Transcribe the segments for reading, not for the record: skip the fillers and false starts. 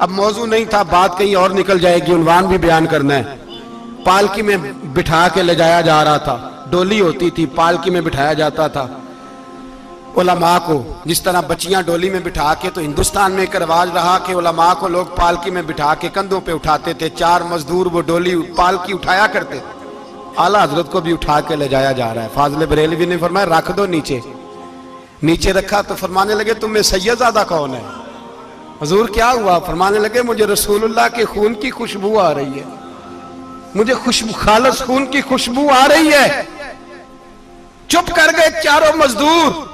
اب موضوع نہیں تھا، بات کہیں اور نکل جائے گی، عنوان بھی بیان کرنا ہے۔ پالکی میں بٹھا کے لے جایا جا رہا تھا، ڈولی ہوتی تھی، پالکی میں بٹھایا جاتا تھا علماء کو، جس طرح بچیاں ڈولی میں بٹھا کے، تو ہندوستان میں ایک رواج رہا کہ علماء کو لوگ پالکی میں بٹھا کے کندھوں پہ اٹھاتے تھے، 4 مزدور وہ ڈولی پالکی اٹھایا کرتے تھے۔ اعلیٰ حضرت کو بھی اٹھا کے لے جایا جا رہا ہے۔ فاضل بریلوی نے فرمایا رکھ دو نیچے، نیچے رکھا تو فرمانے لگے تم میں سید زادہ کون ہے؟ حضور کیا ہوا؟ فرمانے لگے مجھے رسول اللہ کے خون کی خوشبو آ رہی ہے، مجھے خالص خون کی خوشبو آ رہی ہے۔ چپ کر گئے چاروں مزدور۔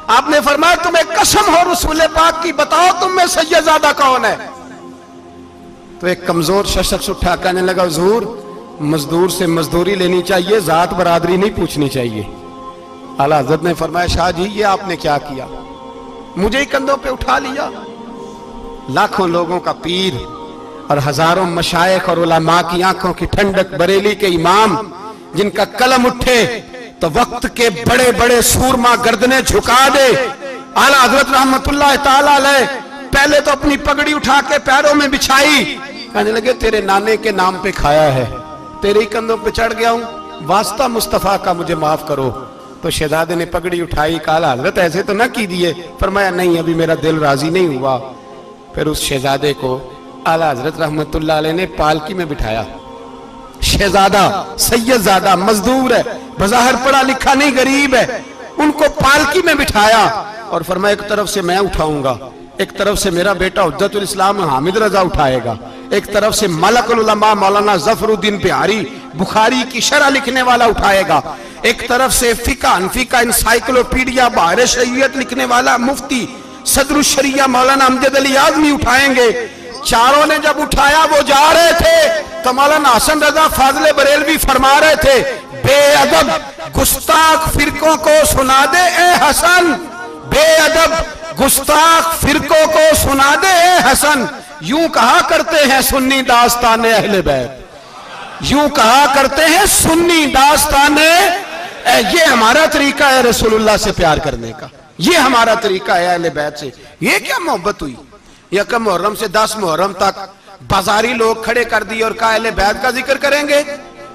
آپ نے فرمایا تمہیں قسم ہو رسول پاک کی، بتاؤ تم میں سید زادہ کون ہے؟ تو ایک کمزور شخص اٹھا کہنے لگا حضور مزدور سے مزدوری لینی چاہیے، ذات برادری نہیں پوچھنی چاہیے۔ اعلیٰ حضرت نے فرمایا شاہ جی یہ آپ نے کیا کیا؟ مجھے ہی کندھوں پہ اٹھا لیا۔ لاکھوں لوگوں کا پیر اور ہزاروں مشائخ اور علماء کی آنکھوں کی ٹھنڈک، بریلی کے امام جن کا قلم اٹھے تو وقت کے بڑے بڑے سورما گردنیں جھکا دے۔ اعلیٰ حضرت رحمت اللہ تعالیٰ علیہ پہلے تو اپنی پگڑی اٹھا کے پیروں میں بچھائی، کہنے لگے تیرے نانے کے نام پہ کھایا ہے، تیرے ہی کندھوں پہ چڑھ گیا ہوں، واسطہ مصطفیٰ کا مجھے معاف کرو۔ تو شہزادے نے پگڑی اٹھائی، کہا حضرت ایسے تو نہ کیجیے۔ فرمایا نہیں ابھی میرا دل راضی نہیں ہوا۔ پھر اس شہزادے کو اعلیٰ حضرت رحمت اللہ علیہ نے پالکی میں بٹھایا۔ شہزادہ سید زادہ مزدور ہے، بظاہر پڑھا لکھا نہیں، غریب ہے، ان کو پالکی میں بٹھایا اور فرمایا ایک طرف سے میں اٹھاؤں گا، ایک طرف سے میرا بیٹا حجت الاسلام حامد رضا اٹھائے گا، ایک طرف سے ملک العلماء مولانا ظفر الدین بہاری بخاری کی شرح لکھنے والا اٹھائے گا، ایک طرف سے فقہ انفی کا انسائیکلوپیڈیا بحر شریعت لکھنے والا مفتی صدر الشریعہ مولانا امجد علی اعظمی اٹھائیں گے۔ چاروں نے جب اٹھایا وہ جا رہے تھے تو مولانا حسن رضا فاضل بریلوی فرما رہے تھے بے ادب گستاخ فرقوں کو سنا دے اے حسن، بے ادب گستاخ فرقوں کو سنا دے اے حسن، یوں کہا کرتے ہیں سنی داستان اہل بیت، یوں کہا کرتے ہیں سنی داستان، یہ ہمارا طریقہ ہے رسول اللہ سے پیار کرنے کا، یہ ہمارا طریقہ ہے اہل بیت سے۔ یہ کیا محبت ہوئی؟ یکم محرم سے 10 محرم تک بازاری لوگ کھڑے کر دی اور کہا اہل بیت کا ذکر کریں گے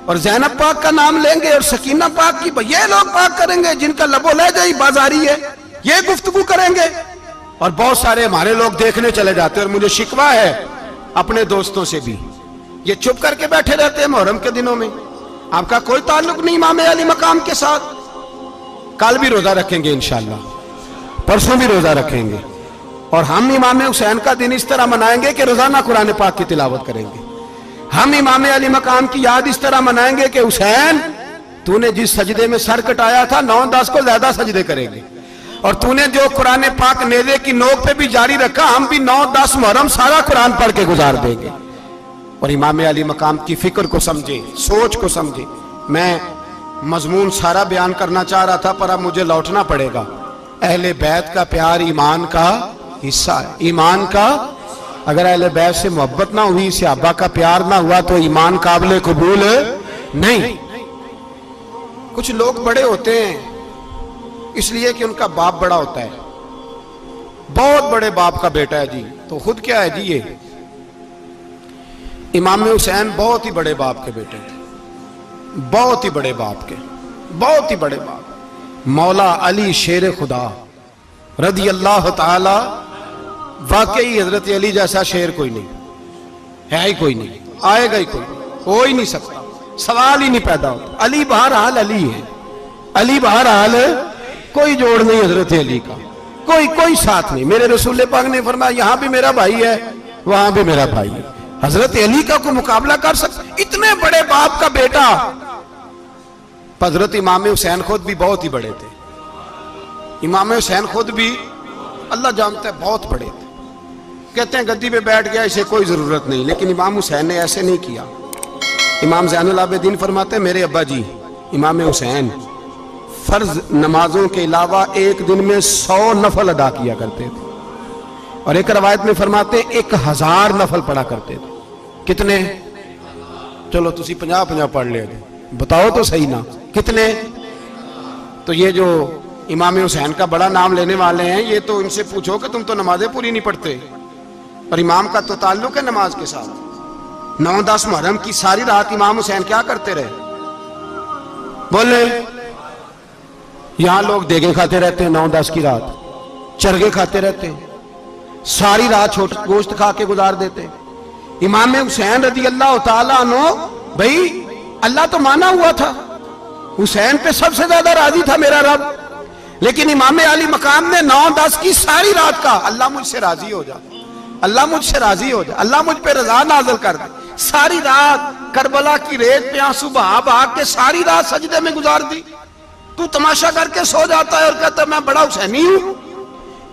اور زینب پاک کا نام لیں گے اور سکینہ پاک کی، یہ لوگ پاک کریں گے جن کا لب و لہجہ ہی بازاری ہے، یہ گفتگو کریں گے۔ اور بہت سارے ہمارے لوگ دیکھنے چلے جاتے ہیں، اور مجھے شکوہ ہے اپنے دوستوں سے بھی، یہ چپ کر کے بیٹھے رہتے ہیں محرم کے دنوں میں، آپ کا کوئی تعلق نہیں امام علی مقام کے ساتھ۔ کل بھی روزہ رکھیں گے انشاءاللہ، پرسوں بھی روزہ رکھیں گے، اور ہم امام حسین کا دن اس طرح منائیں گے کہ روزانہ قرآن پاک کی تلاوت کریں گے۔ ہم امام علی مقام کی یاد اس طرح منائیں گے کہ حسین تو نے جس سجدے میں سر کٹایا تھا 9-10 کو زیادہ سجدے کریں گے، اور تو نے جو قرآن پاک نیزے کی نوک پہ بھی جاری رکھا، ہم بھی 9-10 محرم سارا قرآن پڑھ کے گزار دیں گے۔ اور امام علی مقام کی فکر کو سمجھے، سوچ کو سمجھے۔ میں مضمون سارا بیان کرنا چاہ رہا تھا پر اب مجھے لوٹنا پڑے گا۔ اہل بیت کا پیار ایمان کا حصہ ہے، ایمان کا، اگر اہل بیت سے محبت نہ ہوئی، صحابہ کا پیار نہ ہوا تو ایمان قابل قبول نہیں۔ کچھ لوگ بڑے ہوتے ہیں اس لیے کہ ان کا باپ بڑا ہوتا ہے، بہت بڑے باپ کا بیٹا ہے جی، تو خود کیا ہے جی، یہ امام حسین بہت ہی بڑے باپ کے بیٹے تھے، بہت ہی بڑے باپ کے، بہت ہی بڑے باپ، مولا علی شیر خدا رضی اللہ تعالی، واقعی حضرت علی جیسا شیر کوئی نہیں ہے، ہی کوئی نہیں، آئے گا ہی کوئی نہیں، ہو ہی نہیں سکتا، سوال ہی نہیں پیدا ہوتا۔ علی بہرحال علی ہے، علی بہرحال کوئی جوڑ نہیں حضرت علی کا، کوئی ساتھ نہیں۔ میرے رسول پاک نے فرمایا یہاں بھی میرا بھائی ہے وہاں بھی میرا بھائی ہے، حضرت علی کا کوئی مقابلہ کر سکتا؟ اتنے بڑے باپ کا بیٹا۔ حضرت امام حسین خود بھی بہت ہی بڑے تھے، امام حسین خود بھی اللہ جانتا ہے بہت بڑے تھے۔ کہتے ہیں گدی پہ بیٹھ گیا اسے کوئی ضرورت نہیں، لیکن امام حسین نے ایسے نہیں کیا۔ امام زین العابدین فرماتے ہیں میرے ابا جی امام حسین فرض نمازوں کے علاوہ ایک دن میں 100 نفل ادا کیا کرتے تھے، اور ایک روایت میں فرماتے ہیں 1000 نفل پڑھا کرتے تھے۔ کتنے؟ چلو تسی 50 پڑھ لے گے، بتاؤ تو صحیح نا کتنے؟ تو یہ جو امام حسین کا بڑا نام لینے والے ہیں، یہ تو ان سے پوچھو کہ تم تو نمازیں پوری نہیں پڑھتے، اور امام کا تو تعلق ہے نماز کے ساتھ. 9-10 محرم کی ساری رات امام حسین کیا کرتے رہے؟ بولے. یہاں لوگ دیگیں کھاتے رہتے ہیں 9-10 کی رات, چرگے کھاتے رہتے ہیں, ساری رات گوشت کھا کے گزار دیتے. امام حسین رضی اللہ تعالیٰ عنہ, بھئی اللہ تو مانا ہوا تھا, حسین پہ سب سے زیادہ راضی تھا میرا رب, لیکن امام علی مقام نے 9-10 کی ساری رات کا اللہ مجھ سے راضی ہو جا, اللہ مجھ سے راضی ہو جا, اللہ مجھ پہ رضا نازل کر دے. ساری رات کربلا کی ریت پہ آنسو بہا بہا کے ساری رات سجدے میں گزار دی. تو تماشا کر کے سو جاتا ہے اور کہتا ہے میں بڑا حسینی ہوں.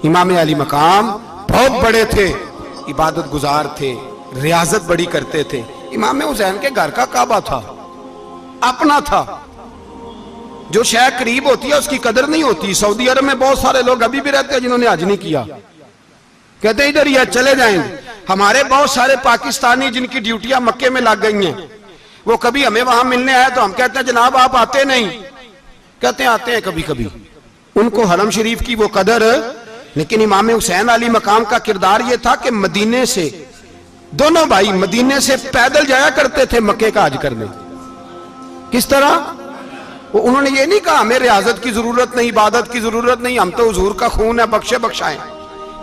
امام علی مقام بہت بڑے تھے, عبادت گزار تھے, ریاضت بڑی کرتے تھے. امام حسین کے گھر کا کعبہ تھا, اپنا تھا. جو شے قریب ہوتی ہے اس کی قدر نہیں ہوتی. سعودی عرب میں بہت سارے لوگ ابھی بھی رہتے ہیں جنہوں نے حج نہیں کیا, کہتے ہیں ادھر ہی چلے جائیں. ہمارے بہت سارے پاکستانی جن کی ڈیوٹیاں مکے میں لگ گئی ہیں, وہ کبھی ہمیں وہاں ملنے آئے تو ہم کہتے ہیں جناب آپ آتے نہیں, کہتے ہیں آتے ہیں کبھی کبھی. ان کو حرم شریف کی وہ قدر. لیکن امام حسین علی مقام کا کردار یہ تھا کہ مدینے سے, دونوں بھائی مدینے سے پیدل جایا کرتے تھے مکے کا حج کرنے. کس طرح؟ انہوں نے یہ نہیں کہا ہمیں ریاضت کی ضرورت نہیں, عبادت کی ضرورت نہیں, ہم تو حضور کا خون ہے بخشے بخشائیں.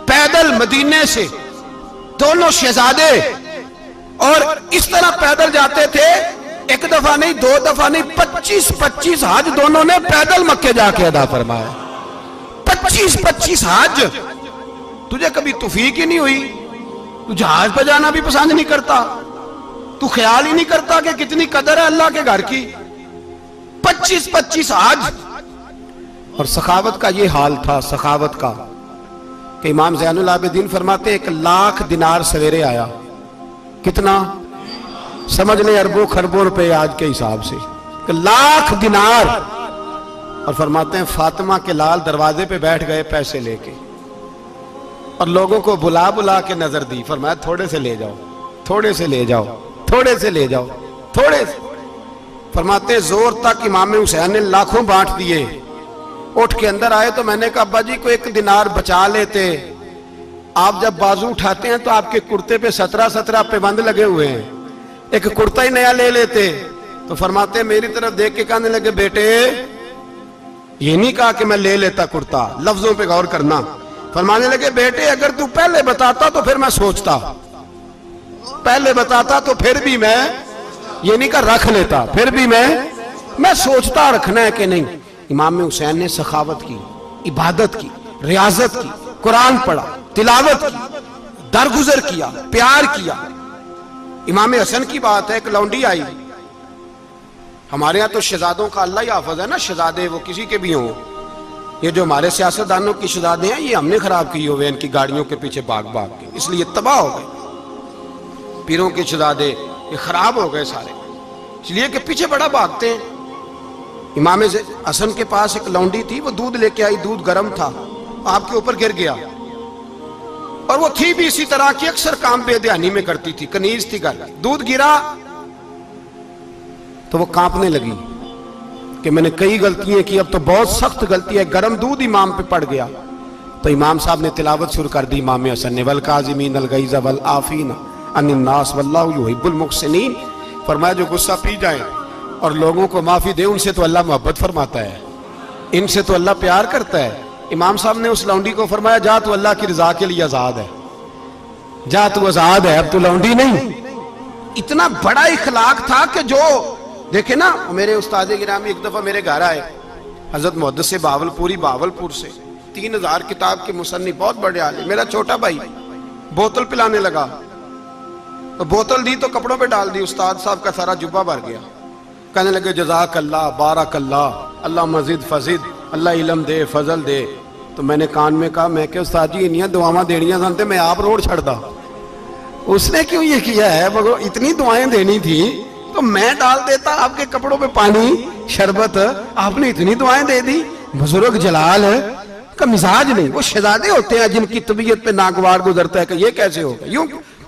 پیدل مدینے سے دونوں شہزادے, اور اس طرح پیدل جاتے تھے. ایک دفعہ نہیں, 2 دفعہ نہیں, 25 حج دونوں نے پیدل مکے جا کے ادا فرمایا. 25 حج. تجھے کبھی توفیق ہی نہیں ہوئی؟ تو جہاز پہ جانا بھی پسند نہیں کرتا, تو خیال ہی نہیں کرتا کہ کتنی قدر ہے اللہ کے گھر کی. 25 حج. اور سخاوت کا یہ حال تھا, سخاوت کا, کہ امام زین العابدین فرماتے 1,00,000 دینار سویرے آیا. کتنا؟ سمجھ لیں اربوں خربوں روپے آج کے حساب سے. 1,00,000 دینار. اور فرماتے ہیں فاطمہ کے لال دروازے پہ بیٹھ گئے پیسے لے کے, اور لوگوں کو بلا بلا کے نظر دی. فرمایا تھوڑے سے لے جاؤ, تھوڑے سے لے جاؤ, تھوڑے سے لے جاؤ, تھوڑے سے. فرماتے ہیں زور تک امام حسین نے لاکھوں بانٹ دیے. اٹھ کے اندر آئے تو میں نے کہا ابا جی کو 1 دینار بچا لیتے. آپ جب بازو اٹھاتے ہیں تو آپ کے کرتے پہ 17 پہ بند لگے ہوئے ہیں, ایک کرتا ہی نیا لے لیتے. تو فرماتے ہیں میری طرف دیکھ کے کہنے لگے بیٹے یہ نہیں کہا کہ میں لے لیتا کرتا, لفظوں پہ غور کرنا. فرمانے لگے بیٹے اگر تو پہلے بتاتا تو پھر میں سوچتا, پہلے بتاتا تو پھر بھی میں یہ نہیں کہا رکھ لیتا, پھر بھی میں سوچتا رکھنا ہے کہ نہیں. امام حسین نے سخاوت کی, عبادت کی, ریاضت کی, قرآن پڑھا, تلاوت کی, درگزر کیا, پیار کیا. امام حسن کی بات ہے, ایک لونڈی آئی. ہمارے ہاں تو شہزادوں کا اللہ ہی حافظ ہے نا, شہزادے وہ کسی کے بھی ہوں. یہ جو ہمارے سیاستدانوں کی شہزادے ہیں یہ ہم نے خراب کی ہوئے ان کی گاڑیوں کے پیچھے بھاگ بھاگ کے, اس لیے تباہ ہو گئے. پیروں کے شہزادے یہ خراب ہو گئے سارے, اس لیے کہ پیچھے بڑا بھاگتے ہیں. امام حسن کے پاس ایک لونڈی تھی, وہ دودھ لے کے آئی, دودھ گرم تھا, آپ کے اوپر گر گیا. اور وہ تھی بھی اسی طرح کی, اکثر کام بے دھیانی میں کرتی تھی, کنیز تھی گھر. دودھ گرا تو وہ کانپنے لگی کہ میں نے کئی غلطیاں کی, اب تو بہت سخت غلطی ہے. گرم دودھ امام پہ پڑ گیا تو امام صاحب نے تلاوت شروع کر دی امام حسن نے, والکاظمین الغیظ والعافین عن الناس واللہ یحب المحسنین. فرمایا جو غصہ پی جائیں اور لوگوں کو معافی دے, ان سے تو اللہ محبت فرماتا ہے, ان سے تو اللہ پیار کرتا ہے. امام صاحب نے اس لونڈی کو فرمایا جا تو اللہ کی رضا کے لیے آزاد ہے, جا تو آزاد ہے, اب تو لونڈی نہیں. اتنا بڑا اخلاق تھا کہ جو دیکھیں نا, میرے استاد گرامی ایک دفعہ میرے گھر آئے, حضرت محدث بہاولپوری, بہاولپور سے, 3000 کتاب کے مصنف, بہت بڑے عالم. میرا چھوٹا بھائی بوتل پلانے لگا, بوتل دی تو کپڑوں پہ ڈال دی, استاد صاحب کا سارا جبہ بھر گیا. کہنے لگے جزاک اللہ, بارک اللہ, اللہ مزید فزید, اللہ علم دے, فضل دے. تو میں نے کان میں کہا, میں کہ استاد جی انیاں دعاواں دینیاں سنتے, میں آپ روڑ چھڑ دا. اس نے کیوں یہ کیا ہے, اتنی دعائیں دینی تھی تو میں ڈال دیتا آپ کے کپڑوں پہ پانی شربت, آپ نے اتنی دعائیں دے دی. بزرگ جلال کا مزاج نہیں. وہ شہزادے ہوتے ہیں جن کی طبیعت پہ ناگوار گزرتا ہے کہ یہ کیسے ہوگا. یوں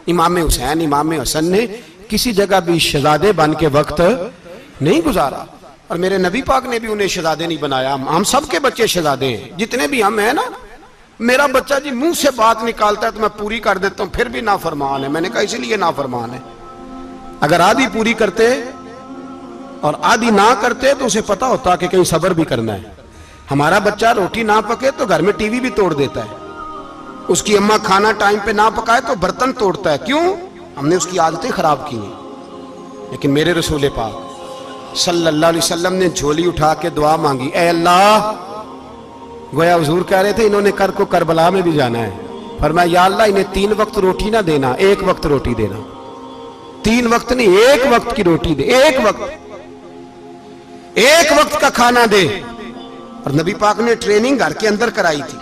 امام حسین, امام حسن نے کسی جگہ بھی شہزادے بن کے وقت نہیں گزارا, اور میرے نبی پاک نے بھی انہیں شہزادے نہیں بنایا. ہم سب کے بچے شہزادے ہیں, جتنے بھی ہم ہیں نا. میرا بچہ جی منہ سے بات نکالتا ہے تو میں پوری کر دیتا ہوں، پھر بھی نافرمان ہے۔ میں نے کہا اسی لیے نافرمان ہے، اگر آدھی پوری کرتے اور آدھی نہ کرتے تو اسے پتا ہوتا کہ کہیں صبر بھی کرنا ہے۔ ہمارا بچہ روٹی نہ پکے تو گھر میں ٹی وی بھی توڑ دیتا ہے، اس کی اماں کھانا ٹائم پہ نہ پکائے تو برتن توڑتا ہے۔ کیوں؟ ہم نے اس کی عادتیں خراب کی ہیں۔ لیکن میرے رسول پاک صلی اللہ علیہ وسلم نے جھولی اٹھا کے دعا مانگی، اے اللہ، گویا حضور کہہ رہے تھے انہوں نے کو کربلا میں بھی جانا ہے، فرمایا یا اللہ انہیں 3 وقت روٹی نہ دینا، 1 وقت روٹی دینا۔ 3 وقت نہیں، 1 وقت کی روٹی دے، 1 وقت کا کھانا دے۔ اور نبی پاک نے ٹریننگ گھر کے اندر کرائی تھی،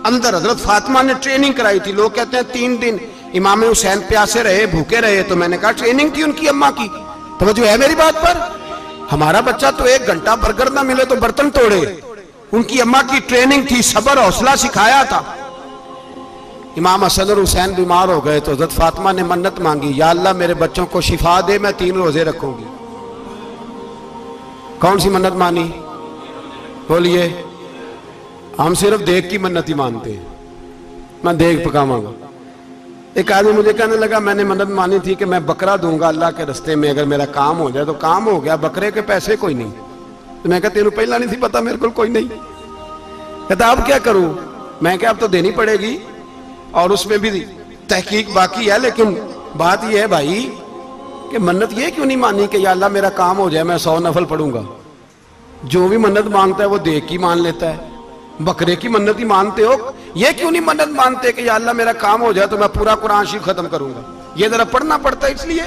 اندر حضرت فاطمہ نے ٹریننگ کرائی تھی۔ لوگ کہتے ہیں 3 دن امام حسین پیاسے رہے، بھوکے رہے، تو میں نے کہا ٹریننگ تھی ان کی اماں کی۔ توجہ ہے میری بات پر؟ ہمارا بچہ تو 1 گھنٹہ برگر نہ ملے تو برتن توڑے، ان کی اماں کی ٹریننگ تھی، صبر حوصلہ سکھایا تھا۔ امام حسن اور حسین بیمار ہو گئے تو حضرت فاطمہ نے منت مانگی، یا اللہ میرے بچوں کو شفا دے، میں 3 روزے رکھوں گی۔ کون سی منت مانی؟ بولیے۔ ہم صرف دیکھ کی منت ہی مانتے ہیں، میں دیکھ پکاواں گا۔ ایک آدمی مجھے کہنے لگا میں نے منت مانی تھی کہ میں بکرا دوں گا اللہ کے رستے میں، اگر میرا کام ہو جائے تو کام ہو گیا، بکرے کے پیسے کوئی نہیں۔ تو میں کہتا تیرے پہلا نہیں تھی پتا میرے کو کوئی نہیں۔ کہتا اب کیا کروں؟ میں کہا اب تو دینی پڑے گی، اور اس میں بھی تحقیق باقی ہے، لیکن بات یہ ہے بھائی کہ منت یہ کیوں نہیں مانی کہ یا اللہ میرا کام ہو جائے میں 100 نفل پڑھوں گا؟ جو بھی منت مانگتا ہے وہ دیکھ کی مان لیتا ہے، بکرے کی منت ہی مانتے ہو، یہ کیوں نہیں منت مانتے کہ یا اللہ میرا کام ہو جائے تو میں پورا قرآن شریف ختم کروں گا؟ یہ ذرا پڑھنا پڑتا ہے، اس لیے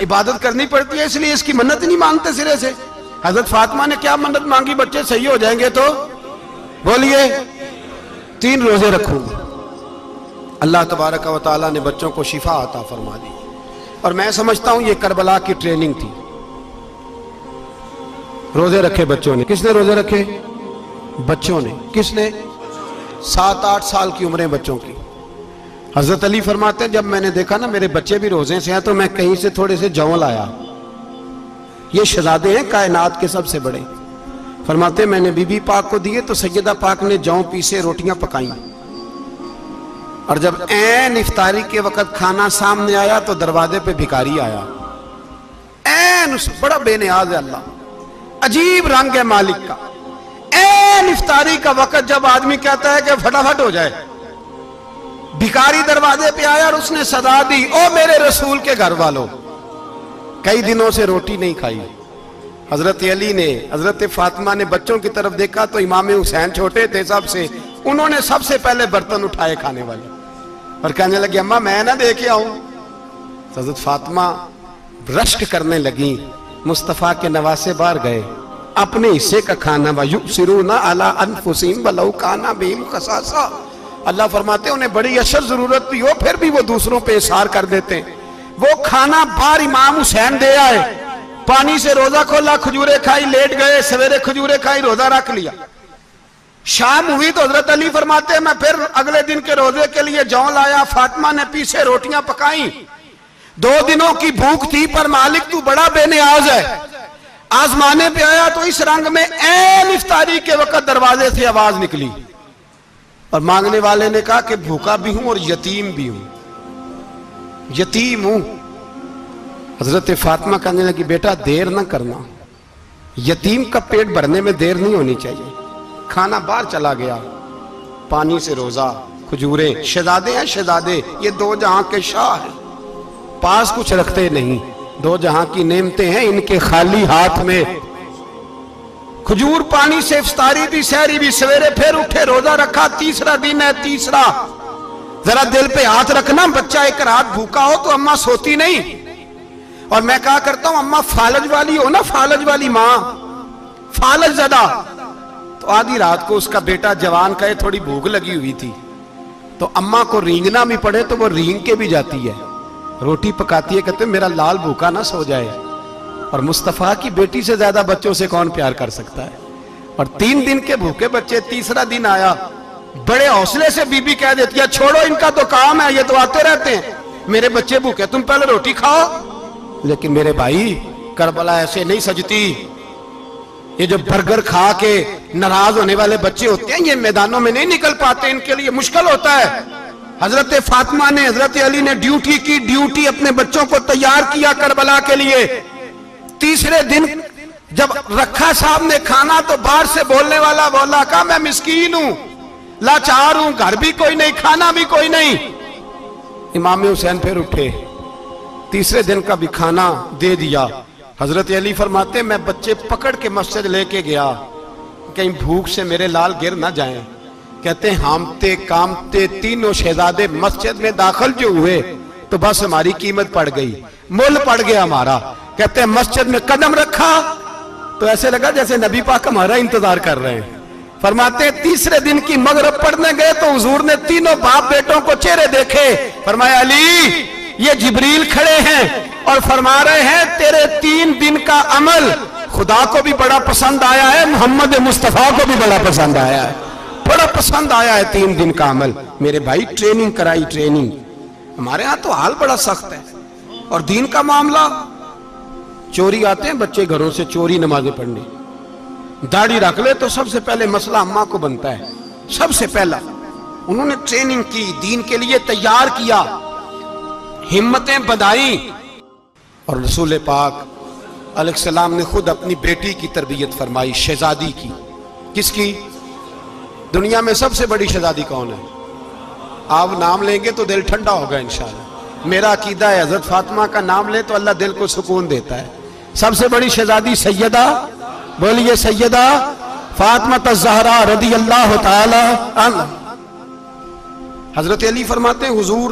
عبادت کرنی پڑتی ہے، اس لیے اس کی منت نہیں مانتے سرے سے۔ حضرت فاطمہ نے کیا منت مانگی؟ بچے صحیح ہو جائیں گے تو بولیے 3 روزے رکھوں گے۔ اللہ تبارک و تعالیٰ نے بچوں کو شفا عطا فرما دی، اور میں سمجھتا ہوں یہ کربلا کی ٹریننگ تھی۔ روزے رکھے بچوں نے۔ کس نے روزے رکھے؟ بچوں نے۔ کس نے؟ 7-8 سال کی عمریں بچوں کی۔ حضرت علی فرماتے ہیں جب میں نے دیکھا نا میرے بچے بھی روزے سے ہیں تو میں کہیں سے تھوڑے سے جوں لایا، یہ شہزادے ہیں کائنات کے سب سے بڑے۔ فرماتے ہیں میں نے بی بی پاک کو دیے تو سیدہ پاک نے جوں پیسے روٹیاں پکائیں، اور جب عین افطاری کے وقت کھانا سامنے آیا تو دروازے پہ بھکاری آیا، عین بڑا بے نیاز ہے اللہ، عجیب رنگ ہے مالک کا۔ عین افطاری کا وقت جب آدمی کہتا ہے کہ فٹافٹ ہو جائے، بھکاری دروازے پہ آیا اور اس نے صدا دی، او میرے رسول کے گھر والوں، کئی دنوں سے روٹی نہیں کھائی۔ حضرت علی نے، حضرت فاطمہ نے بچوں کی طرف دیکھا تو امام حسین چھوٹے تھے سب سے، انہوں نے سب سے پہلے برتن اٹھائے کھانے والے، اور کہنے لگے اماں میں نہ دے کے آؤں؟ حضرت فاطمہ رشک کرنے لگیں، مصطفیٰ کے نواسے باہر گئے، اپنے حصے کا کھانا وَيُؤْثِرُونَ عَلَىٰ أَنفُسِهِمْ وَلَوْ كَانَ بِهِمْ خَصَاصَةٌ۔ اللہ فرماتے ہیں انہیں بڑی اشد ضرورت بھی ہو پھر بھی وہ دوسروں پہ اثار کر دیتے ہیں۔ وہ کھانا باہر امام حسین دے آئے، پانی سے روزہ کھولا، کھجورے کھائی، لیٹ گئے، سویرے کھجورے کھائی، روزہ رکھ لیا۔ شام ہوئی تو حضرت علی فرماتے ہیں میں پھر اگلے دن کے روزے کے لیے جوں لایا، فاطمہ نے پیچھے روٹیاں پکائیں۔ 2 دنوں کی بھوک تھی پر مالک تو بڑا بے نیاز ہے، آزمانے پہ آیا تو اس رنگ میں عین افطاری کے وقت دروازے سے آواز نکلی، اور مانگنے والے نے کہا کہ بھوکا بھی ہوں اور یتیم بھی ہوں، یتیم ہوں۔ حضرت فاطمہ کہنے لگی بیٹا دیر نہ کرنا، یتیم کا پیٹ بھرنے میں دیر نہیں ہونی چاہیے۔ کھانا باہر چلا گیا، پانی سے روزہ، کھجورے، شہزادے ہیں شہزادے، یہ 2 جہاں کے شاہ ہیں، پاس کچھ رکھتے نہیں، 2 جہاں کی نعمتیں ہیں ان کے خالی ہاتھ میں۔ کھجور پانی سے افطاری بھی، سحری بھی، سویرے پھر اٹھے، روزہ رکھا، تیسرا دن ہے، تیسرا۔ ذرا دل پہ ہاتھ رکھنا، بچہ ایک رات بھوکا ہو تو اماں سوتی نہیں، اور میں کہا کرتا ہوں اماں فالج والی ہو نا، فالج والی ماں، فالج زدہ، تو آدھی رات کو اس کا بیٹا جوان کہے تھوڑی بھوک لگی ہوئی تھی تو اماں کو رینگنا بھی پڑے تو وہ رینگ کے بھی جاتی ہے، روٹی پکاتی ہے، کہتے ہیں میرا لال بھوکا نہ سو جائے۔ اور مصطفیٰ کی بیٹی سے زیادہ بچوں سے کون پیار کر سکتا ہے؟ اور 3 دن کے بھوکے بچے، تیسرا دن آیا، بڑے حوصلے سے بی بی کہہ دیتی ہے چھوڑو ان کا تو کام ہے، یہ تو آتے رہتے ہیں، میرے بچے بھوکے تم پہلے روٹی کھاؤ۔ لیکن میرے بھائی کربلا ایسے نہیں سجتی، یہ جو برگر کھا کے ناراض ہونے والے بچے ہوتے ہیں، یہ میدانوں میں نہیں نکل پاتے، ان کے لیے مشکل ہوتا ہے۔ حضرت فاطمہ نے، حضرت علی نے ڈیوٹی کی، ڈیوٹی اپنے بچوں کو تیار کیا کربلا کے لیے۔ تیسرے دن جب رکھا صاحب نے کھانا تو باہر سے بولنے والا بولا کہا میں مسکین ہوں، لاچار ہوں، گھر بھی کوئی نہیں، کھانا بھی کوئی نہیں۔ امام حسین پھر اٹھے، تیسرے دن کا بھی کھانا دے دیا۔ حضرت علی فرماتے میں بچے پکڑ کے مسجد لے کے گیا، کہیں بھوک سے میرے لال گر نہ جائیں۔ کہتے ہیں ہامتے کامتے تینوں شہزادے مسجد میں داخل جو ہوئے تو بس ہماری قیمت پڑ گئی، مول پڑ گیا ہمارا۔ کہتے ہیں مسجد میں قدم رکھا تو ایسے لگا جیسے نبی پاک ہمارا انتظار کر رہے ہیں۔ فرماتے ہیں تیسرے دن کی مغرب پڑھنے گئے تو حضور نے تینوں باپ بیٹوں کو چہرے دیکھے، فرمایا علی یہ جبریل کھڑے ہیں اور فرما رہے ہیں تیرے 3 دن کا عمل خدا کو بھی بڑا پسند آیا ہے، محمد مصطفیٰ کو بھی بڑا پسند آیا ہے، بڑا پسند آیا ہے 3 دن کا عمل۔ میرے بھائی ٹریننگ کرائی، ٹریننگ۔ ہمارے ہاں تو حال بڑا سخت ہے، اور دین کا معاملہ چوری آتے ہیں بچے گھروں سے چوری نمازیں پڑھنے، داڑھی رکھ لے تو سب سے پہلے مسئلہ اماں کو بنتا ہے، سب سے پہلا۔ انہوں نے ٹریننگ کی، دین کے لیے تیار کیا، ہمتیں بدھائیں، اور رسول پاک علیہ السلام نے خود اپنی بیٹی کی تربیت فرمائی، شہزادی کی۔ کس کی؟ دنیا میں سب سے بڑی شہزادی کون ہے؟ آپ نام لیں گے تو دل ٹھنڈا ہوگا انشاءاللہ۔ میرا عقیدہ ہے حضرت فاطمہ کا نام لے تو اللہ دل کو سکون دیتا ہے۔ سب سے بڑی شہزادی سیدہ، بولیے سیدہ فاطمہ الزہرا رضی اللہ تعالی عنہ۔ حضرت علی فرماتے ہیں حضور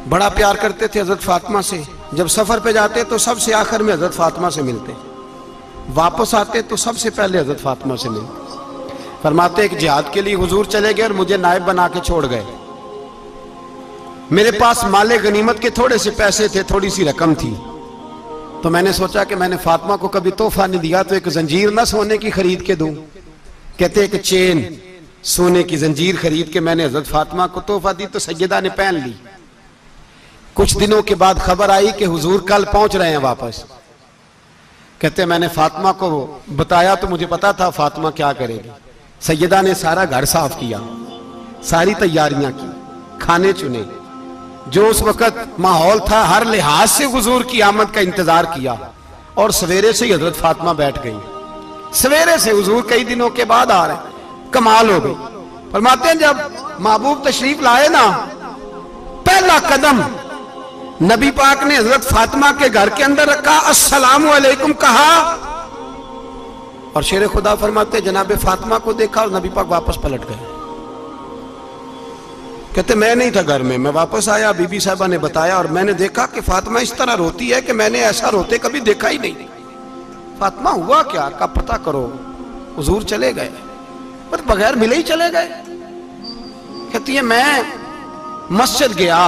بڑا پیار کرتے تھے حضرت فاطمہ سے، جب سفر پہ جاتے تو سب سے آخر میں حضرت فاطمہ سے ملتے، واپس آتے تو سب سے پہلے حضرت فاطمہ سے ملتے۔ فرماتے ایک جہاد کے لیے حضور چلے گئے اور مجھے نائب بنا کے چھوڑ گئے، میرے پاس مال غنیمت کے تھوڑے سے پیسے تھے، تھوڑی سی رقم تھی، تو میں نے سوچا کہ میں نے فاطمہ کو کبھی تحفہ نہیں دیا تو ایک زنجیر نہ سونے کی خرید کے دوں۔ کہتے ایک چین سونے کی زنجیر خرید کے میں نے حضرت فاطمہ کو تحفہ دی تو سیدہ نے پہن لی۔ کچھ دنوں کے بعد خبر آئی کہ حضور کل پہنچ رہے ہیں واپس۔ کہتے میں نے فاطمہ کو بتایا تو مجھے پتا تھا فاطمہ کیا کرے گی۔ سیدہ نے سارا گھر صاف کیا، ساری تیاریاں کی، کھانے چنے، جو اس وقت ماحول تھا ہر لحاظ سے حضور کی آمد کا انتظار کیا، اور سویرے سے ہی حضرت فاطمہ بیٹھ گئی۔ سویرے سے حضور کئی دنوں کے بعد آ رہے ہیں، کمال ہو گئی۔ فرماتے ہیں جب محبوب تشریف لائے نا، پہلا قدم نبی پاک نے حضرت فاطمہ کے گھر کے اندر رکھا، السلام علیکم کہا، اور شیر خدا فرماتے جناب فاطمہ کو دیکھا اور نبی پاک واپس پلٹ گئے۔ کہتے میں نہیں تھا گھر میں واپس آیا، بی بی صاحبہ نے بتایا اور میں نے دیکھا کہ فاطمہ اس طرح روتی ہے کہ میں نے ایسا روتے کبھی دیکھا ہی نہیں۔ فاطمہ ہوا کیا؟ کا پتہ کرو۔ حضور چلے گئے، پر بغیر ملے ہی چلے گئے۔ کہتی ہے میں مسجد گیا،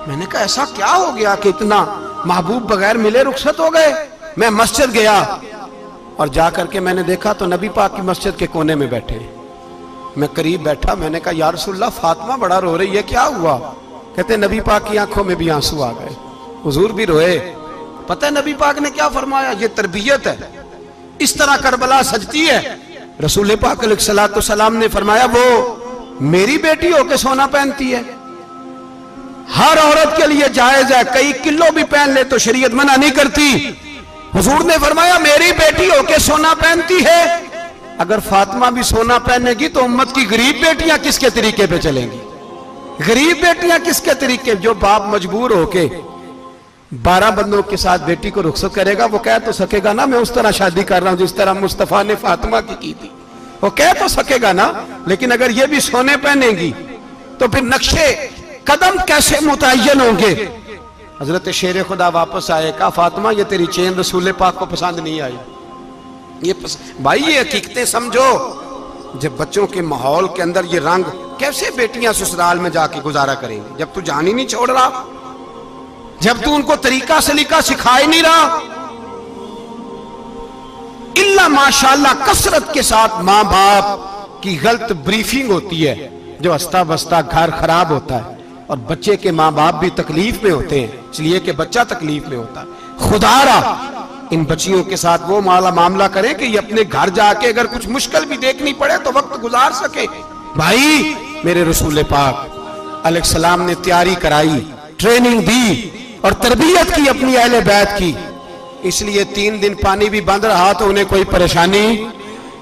میں نے کہا ایسا کیا ہو گیا کہ اتنا محبوب بغیر ملے رخصت ہو گئے؟ میں مسجد گیا اور جا کر کے میں نے دیکھا تو نبی پاک کی مسجد کے کونے میں بیٹھے۔ میں قریب بیٹھا، میں نے کہا یا رسول اللہ فاطمہ بڑا رو رہی ہے، کیا ہوا؟ کہتے نبی پاک کی آنکھوں میں بھی آنسو آ گئے، حضور بھی روئے۔ پتہ ہے نبی پاک نے کیا فرمایا؟ یہ تربیت ہے، اس طرح کربلا سجتی ہے۔ رسول پاک علیہ السلام نے فرمایا وہ میری بیٹی ہو کے سونا پہنتی ہے، ہر عورت کے لیے جائز ہے، کئی کلو بھی پہن لے تو شریعت منع نہیں کرتی۔ حضور نے فرمایا میری بیٹی ہو کے سونا پہنتی ہے، اگر فاطمہ بھی سونا پہنے گی تو امت کی غریب بیٹیاں کس کے طریقے پہ چلیں گی؟ غریب بیٹیاں کس کے طریقے؟ جو باپ مجبور ہو کے 12 بندوں کے ساتھ بیٹی کو رخصت کرے گا وہ کہہ تو سکے گا نا میں اس طرح شادی کر رہا ہوں جس طرح مصطفیٰ نے فاطمہ کی تھی، وہ کہہ تو سکے گا نا، لیکن اگر یہ بھی سونے پہنے گی تو پھر نقشے قدم کیسے متعین ہوں گے؟ حضرت شیر خدا واپس آئے، کہا فاطمہ یہ تیری چین رسول پاک کو پسند نہیں آئی۔ بھائی یہ حقیقتیں سمجھو، جب بچوں کے ماحول کے اندر یہ رنگ، کیسے بیٹیاں سسرال میں جا کے گزارا کریں گی جب تو جان ہی نہیں چھوڑ رہا، جب تو ان کو طریقہ سلیقہ سکھائے نہیں رہا؟ اللہ ماشاءاللہ کثرت کے ساتھ ماں باپ کی غلط بریفنگ ہوتی ہے، جو ہستا بستا گھر خراب ہوتا ہے، اور بچے کے ماں باپ بھی تکلیف میں ہوتے ہیں، اس لیے کہ بچہ تکلیف میں ہوتا ہے۔ خدا را ان بچیوں کے ساتھ وہ معاملہ کریں کہ یہ اپنے گھر جا کے اگر کچھ مشکل بھی دیکھنی پڑے تو وقت گزار سکے۔ بھائی میرے رسول پاک علیہ السلام نے تیاری کرائی، ٹریننگ دی اور تربیت کی اپنی اہل بیت کی، اس لیے 3 دن پانی بھی بند رہا تو انہیں کوئی پریشانی۔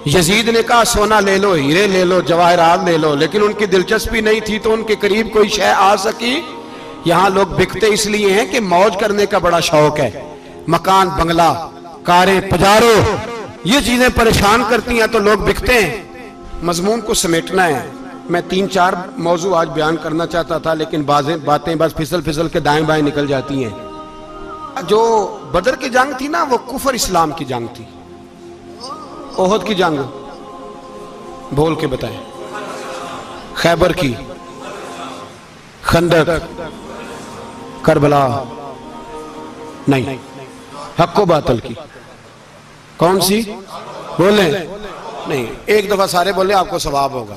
یزید نے کہا سونا لے لو، ہیرے لے لو، جواہرات لے لو، لیکن ان کی دلچسپی نہیں تھی تو ان کے قریب کوئی شے آ سکی۔ یہاں لوگ بکتے اس لیے ہیں کہ موج کرنے کا بڑا شوق ہے، مکان بنگلہ کاریں پجارو یہ چیزیں پریشان کرتی ہیں تو لوگ بکتے ہیں۔ مضمون کو سمیٹنا ہے، میں 3-4 موضوع آج بیان کرنا چاہتا تھا لیکن باتیں بس پھسل کے دائیں بائیں نکل جاتی ہیں۔ جو بدر کی جنگ تھی نا وہ کفر اسلام کی جنگ تھی۔ احد کی جنگ بول کے بتائیں، خیبر کی، خندق، کربلا نہیں، حق و باطل کی، کون سی بولیں؟ نہیں، ایک دفعہ سارے بولے آپ کو ثواب ہوگا،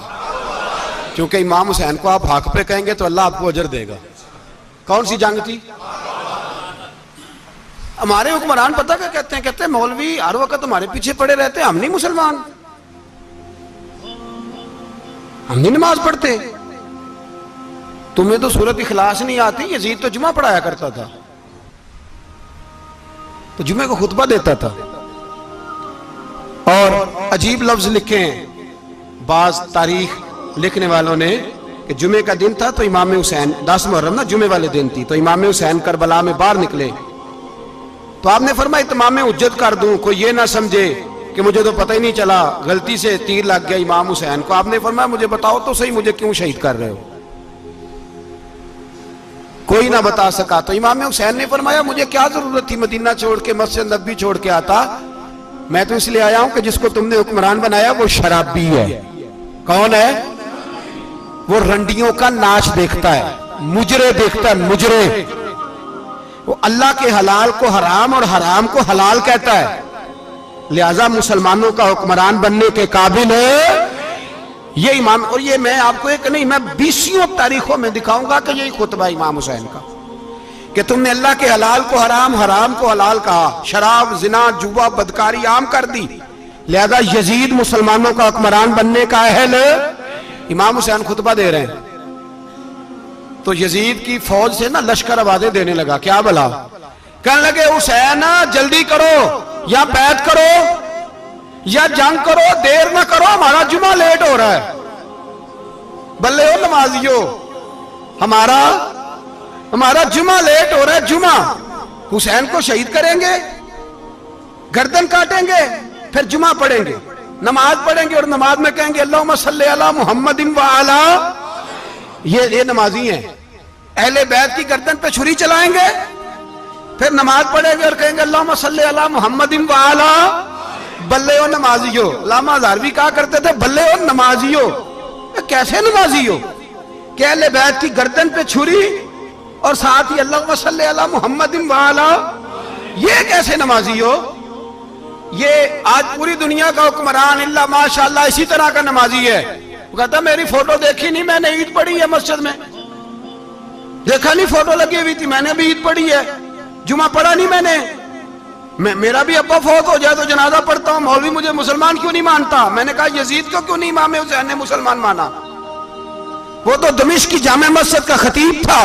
کیونکہ امام حسین کو آپ حق پہ کہیں گے تو اللہ آپ کو اجر دے گا۔ کون سی جنگ تھی؟ ہمارے حکمران پتہ کیا کہتے ہیں؟ کہتے ہیں مولوی ہر وقت ہمارے پیچھے پڑے رہتے ہیں، ہم نہیں مسلمان، ہم نہیں نماز پڑھتے، تمہیں تو سورۃ اخلاص نہیں آتی۔ یزید تو جمعہ پڑھایا کرتا تھا، تو جمعے کو خطبہ دیتا تھا، اور عجیب لفظ لکھے ہیں بعض تاریخ لکھنے والوں نے کہ جمعے کا دن تھا تو امام حسین 10 محرم نا جمعے والے دن تھی، تو امام حسین کربلا میں باہر نکلے تو آپ نے فرمایا اتمام حجت کر دوں، کوئی یہ نہ سمجھے کہ مجھے تو پتہ ہی نہیں چلا غلطی سے تیر لگ گیا امام حسین کو۔ آپ نے فرمایا مجھے بتاؤ تو صحیح مجھے کیوں شہید کر رہے ہو؟ کوئی نہ بتا سکا تو امام حسین نے فرمایا مجھے کیا ضرورت تھی مدینہ چھوڑ کے مسجد نبوی چھوڑ کے آتا، میں تو اس لیے آیا ہوں کہ جس کو تم نے حکمران بنایا وہ شرابی ہے۔ کون ہے وہ؟ رنڈیوں کا ناچ دیکھتا ہے، مجرے دیکھتا ہے، مجرے، وہ اللہ کے حلال کو حرام اور حرام کو حلال کہتا ہے، لہذا مسلمانوں کا حکمران بننے کے قابل ہے یہ امام۔ اور یہ میں آپ کو ایک نہیں، میں 20 تاریخوں میں دکھاؤں گا کہ یہی خطبہ امام حسین کا کہ تم نے اللہ کے حلال کو حرام، حرام کو حلال کہا، شراب، زنا، جوا، بدکاری عام کر دی، لہذا یزید مسلمانوں کا حکمران بننے کا اہل۔ امام حسین خطبہ دے رہے ہیں تو یزید کی فوج سے نا لشکر آوازیں دینے لگا، کیا بلا؟ کہنے لگے حسین جلدی کرو، یا بیعت کرو یا جنگ کرو، دیر نہ کرو، ہمارا جمعہ لیٹ ہو رہا ہے۔ بلے ہو نمازیو، ہمارا جمعہ لیٹ ہو رہا ہے۔ جمعہ حسین کو شہید کریں گے، گردن کاٹیں گے، پھر جمعہ پڑھیں گے، نماز پڑھیں گے اور نماز میں کہیں گے اللہم صلی علی محمد وعلی، یہ نمازی ہیں۔ اہل بیت کی گردن پہ چھری چلائیں گے، پھر نماز پڑھیں گے اور کہیں گے اللہم صلی علی محمد وعلی، بلے ہو نمازیو۔ علامہ ہزاروی کہا کرتے تھے بلے ہو نمازیو۔ کیسے نمازیو کہ اہل بیت کی گردن پہ چھری اور ساتھ ہی اللہم صلی علی محمد وعلی، یہ کیسے نمازیو؟ یہ آج پوری دنیا کا حکمران اللہ ماشاءاللہ اسی طرح کا نمازی ہے۔ وہ کہتا میری فوٹو دیکھی نہیں، میں نے عید پڑھی ہے مسجد میں، دیکھا نہیں فوٹو لگی ہوئی تھی، میں نے بھی عید پڑھی ہے، جمعہ پڑھا نہیں میں نے، میرا بھی ابا فوت ہو جائے تو جنازہ پڑھتا ہوں، مولوی مجھے مسلمان کیوں نہیں مانتا؟ میں نے کہا یزید کو کیوں نہیں امام حسین نے مسلمان مانا؟ وہ تو دمشق کی جامع مسجد کا خطیب تھا۔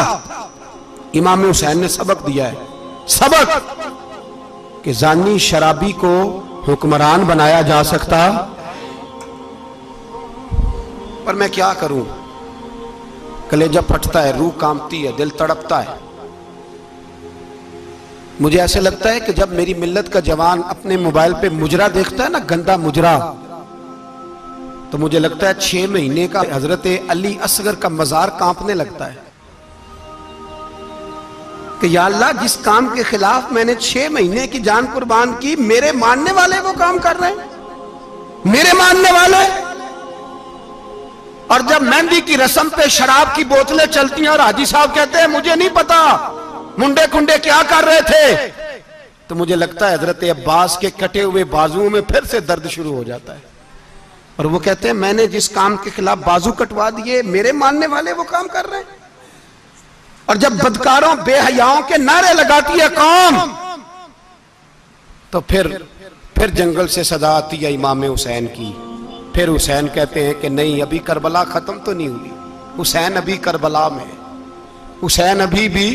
امام حسین نے سبق دیا ہے، سبق کہ زانی شرابی کو حکمران بنایا جا سکتا، پر میں کیا کروں، کلیجہ پھٹتا ہے، روح کانپتی ہے، دل تڑپتا ہے۔ مجھے ایسے لگتا ہے کہ جب میری ملت کا جوان اپنے موبائل پہ مجرا دیکھتا ہے نا، گندا مجرا، تو مجھے لگتا ہے 6 مہینے کا حضرت علی اصغر کا مزار کانپنے لگتا ہے کہ یا اللہ جس کام کے خلاف میں نے 6 مہینے کی جان قربان کی، میرے ماننے والے وہ کام کر رہے ہیں، میرے ماننے والے۔ اور جب مہندی کی رسم پہ شراب کی بوتلیں چلتی ہیں اور حاجی صاحب کہتے ہیں مجھے نہیں پتا منڈے کنڈے کیا کر رہے تھے، تو مجھے لگتا ہے حضرت عباس کے کٹے ہوئے بازوؤں میں پھر سے درد شروع ہو جاتا ہے، اور وہ کہتے ہیں میں نے جس کام کے خلاف بازو کٹوا دیے، میرے ماننے والے وہ کام کر رہے ہیں۔ اور جب بدکاروں بے حیاؤں کے نعرے لگاتی ہے قوم، تو تو پھر جنگل سے صدا آتی ہے امام حسین کی. پھر حسین کہتے ہیں کہ نہیں، ابھی کربلا ختم تو نہیں ہوئی، حسین ابھی کربلا میں، حسین ابھی بھی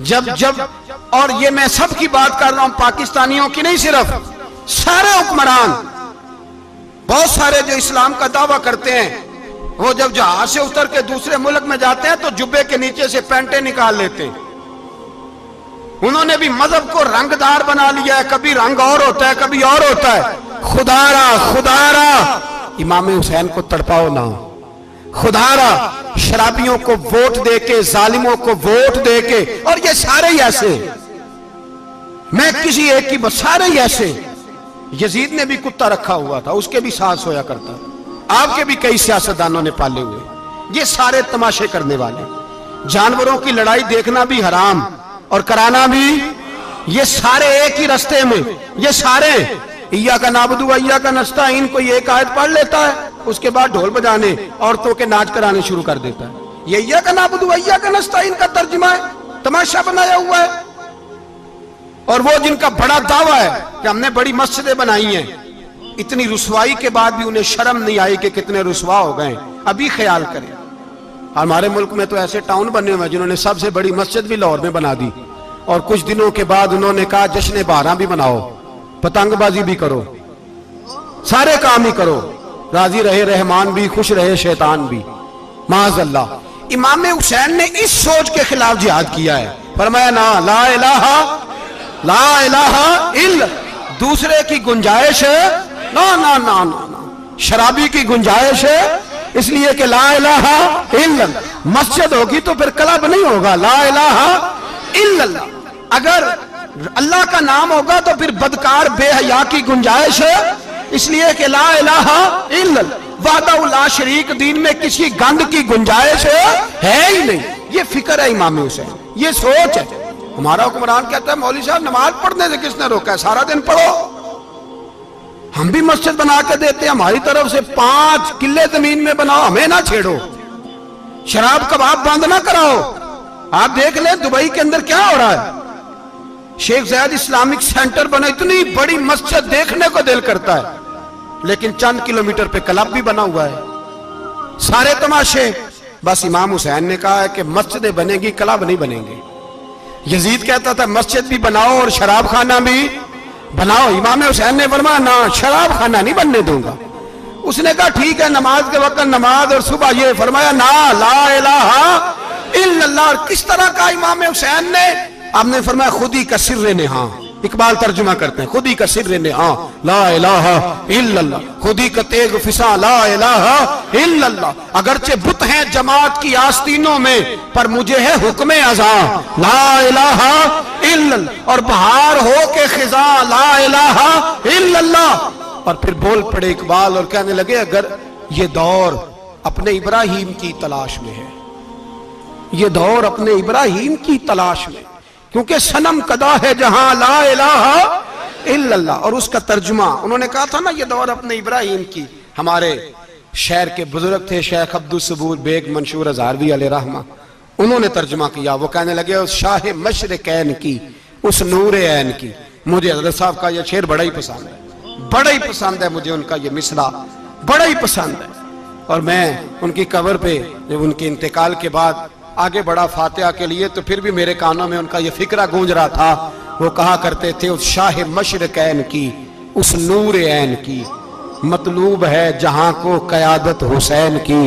جب اور یہ میں سب کی بات کر رہا ہوں، پاکستانیوں کی نہیں، صرف سارے حکمران، بہت سارے جو اسلام کا دعویٰ کرتے ہیں، وہ جب جہاز سے اتر کے دوسرے ملک میں جاتے ہیں تو جبے کے نیچے سے پینٹیں نکال لیتے ہیں. انہوں نے بھی مذہب کو رنگ دار بنا لیا ہے، کبھی رنگ اور ہوتا ہے کبھی اور ہوتا ہے. خدا را امام حسین کو تڑپاؤ نہ، خدا را شرابیوں کو ووٹ دے کے، ظالموں کو ووٹ دے کے، اور یہ سارے ہی ایسے، میں کسی ایک کی بس، سارے ہی ایسے. یزید نے بھی کتا رکھا ہوا تھا، اس کے بھی سانس ہویا کرتا، آپ کے بھی کئی سیاستدانوں نے پالے ہوئے. یہ سارے تماشے کرنے والے، جانوروں کی لڑائی دیکھنا بھی حرام اور کرانا بھی، یہ سارے ایک ہی رستے میں، یہ سارے ایاک نعبد و ایاک نستعین کوئی ایک آیت پڑھ لیتا ہے، اس کے بعد ڈھول بجانے، عورتوں کے ناچ کرانے شروع کر دیتا ہے. یہ ایاک نعبد و ایاک نستعین کا ترجمہ ہے، تماشا بنایا ہوا ہے. اور وہ جن کا بڑا دعویٰ ہے کہ ہم نے بڑی مسجدیں بنائی ہیں، اتنی رسوائی کے بعد بھی انہیں شرم نہیں آئی کہ کتنے رسوا ہو گئے. ابھی خیال کریں، ہمارے ملک میں تو ایسے ٹاؤن بنے ہوئے جنہوں نے سب سے بڑی مسجد بھی لاہور میں بنا دی، اور کچھ دنوں کے بعد انہوں نے کہا جشن بہاراں بھی بناؤ، پتنگ بازی بھی کرو، سارے کام ہی کرو، راضی رہے رحمان بھی، خوش رہے شیطان بھی. معاذ اللہ. امام حسین نے اس سوچ کے خلاف جہاد کیا ہے، فرمایا نا لا الہ الا، دوسرے کی گنجائش ہے نا، شرابی کی گنجائش ہے، اس لیے کہ لا الہ الا، مسجد ہوگی تو پھر کلب نہیں ہوگا، لا الہ الا اللہ. اگر اللہ کا نام ہوگا تو پھر بدکار بے حیا کی گنجائش ہے، اس لیے کہ لا الہ الا اللہ، وحدہ لا شریک دین میں کسی گند کی گنجائش ہے ہی نہیں. یہ فکر ہے امام حسین، یہ سوچ ہے. ہمارا حکمران کہتا ہے مولوی صاحب نماز پڑھنے سے کس نے روکا ہے، سارا دن پڑھو. ہم بھی مسجد بنا کے دیتے ہیں، ہماری طرف سے 5 کلے زمین میں بناؤ، ہمیں نہ چھیڑو. شراب کباب بند نہ کراؤ. آپ دیکھ لیں دبئی کے اندر کیا ہو رہا ہے، شیخ زید اسلامک سینٹر بنا، اتنی بڑی مسجد دیکھنے کو دل کرتا ہے، لیکن چند کلومیٹر پہ کلب بھی بنا ہوا ہے، سارے تماشے. بس امام حسین نے کہا ہے کہ مسجدیں بنے گی، کلب نہیں بنیں گے. یزید کہتا تھا مسجد بھی بناؤ اور شراب خانہ بھی بناؤ. امام حسین نے فرمایا نہ، شراب خانہ نہیں بننے دوں گا. اس نے کہا ٹھیک ہے، نماز کے وقت نماز اور صبح یہ. فرمایا نا لا الہ الا اللہ. اور کس طرح کا امام حسین نے، آپ نے فرمایا خودی کا سر نہاں. اقبال ترجمہ کرتے ہیں خودی کا سر نہاں لا الہ الا اللہ، خودی کا تیغ فساں لا الہ الا اللہ. اگرچہ بت ہیں جماعت کی آستینوں میں، پر مجھے ہے حکم ازاں لا الہ الا اللہ. اور بہار ہو کے خزاں لا الہ الا اللہ. اور پھر بول پڑے اقبال اور کہنے لگے اگر یہ دور اپنے ابراہیم کی تلاش میں ہے، یہ دور اپنے ابراہیم کی تلاش میں، کیونکہ صنم کدا ہے جہاں لا الہ الا اللہ. اور اس کا ترجمہ انہوں نے کہا تھا نا یہ دور اپنے ابراہیم کی. ہمارے شہر کے بزرگ تھے شیخ عبدالصبور بیگ منشور ہزاروی علیہ رحمہ، انہوں نے ترجمہ کیا. وہ کہنے لگے اس شاہ مشرقین کی، اس نور عین کی. مجھے حضرت صاحب کا یہ شعر بڑا ہی پسند ہے، بڑا ہی پسند ہے مجھے، ان کا یہ مصرع بڑا ہی پسند ہے. اور میں ان کی قبر پہ جب ان کے انتقال کے بعد آگے بڑھا فاتحہ کے لیے تو پھر بھی میرے کانوں میں ان کا یہ فکرہ گونج رہا تھا. وہ کہا کرتے تھے اس شاہ مشرقین کی، اس نور عین کی، مطلوب ہے جہاں کو قیادت حسین کی.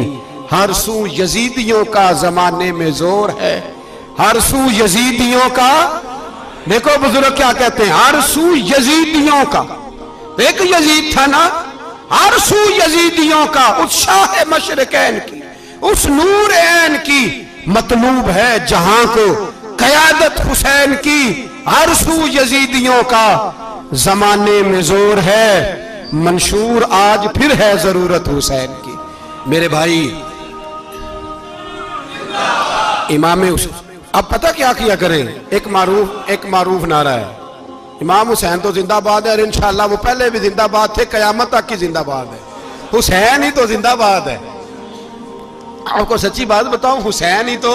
ہر سو یزیدیوں کا زمانے میں زور ہے، ہر سو یزیدیوں کا. دیکھو بزرگ کیا کہتے ہیں، ہر سو یزیدیوں کا. ایک یزید تھا نا، ہر سو یزیدیوں کا، اس شاہ مشرقین کی، اس نور عین کی، مطلوب ہے جہاں کو قیادت حسین کی. ہر سو یزیدیوں کا زمانے میں زور ہے، منشور آج پھر ہے ضرورت حسین کی. میرے بھائی امام حسین، اب پتہ کیا کیا کریں، ایک معروف نعرہ ہے، امام حسین تو زندہ باد ہے، اور انشاءاللہ وہ پہلے بھی زندہ باد تھے، قیامت تک کی زندہ باد ہے. حسین ہی تو زندہ باد ہے. آپ کو سچی بات بتاؤں، حسین ہی تو.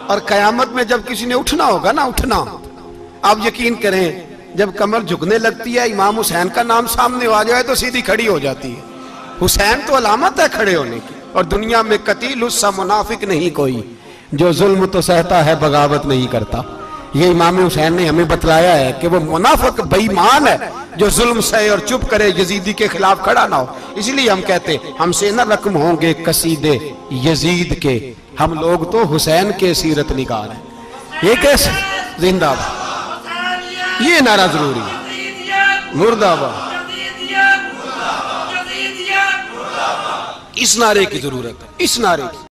اور قیامت میں جب کسی نے اٹھنا ہوگا نا، اٹھنا، آپ یقین کریں جب کمر جھکنے لگتی ہے امام حسین کا نام سامنے آ جائے تو سیدھی کھڑی ہو جاتی ہے. حسین تو علامت ہے کھڑے ہونے کی. اور دنیا میں قتیل اس سا منافق نہیں کوئی جو ظلم تو سہتا ہے بغاوت نہیں کرتا. یہ امام حسین نے ہمیں بتلایا ہے کہ وہ منافق بے ایمان ہے جو ظلم سہے اور چپ کرے، یزیدی کے خلاف کھڑا نہ ہو. اس لیے ہم کہتے ہیں ہم سے نہ رقم ہوں گے قصیدے یزید کے، ہم لوگ تو حسین کے سیرت نگار ہیں. یہ کیسے زندہ باد، یہ نعرہ ضروری ہے. مرد آباد، اس نعرے کی ضرورت ہے، اس نعرے کی.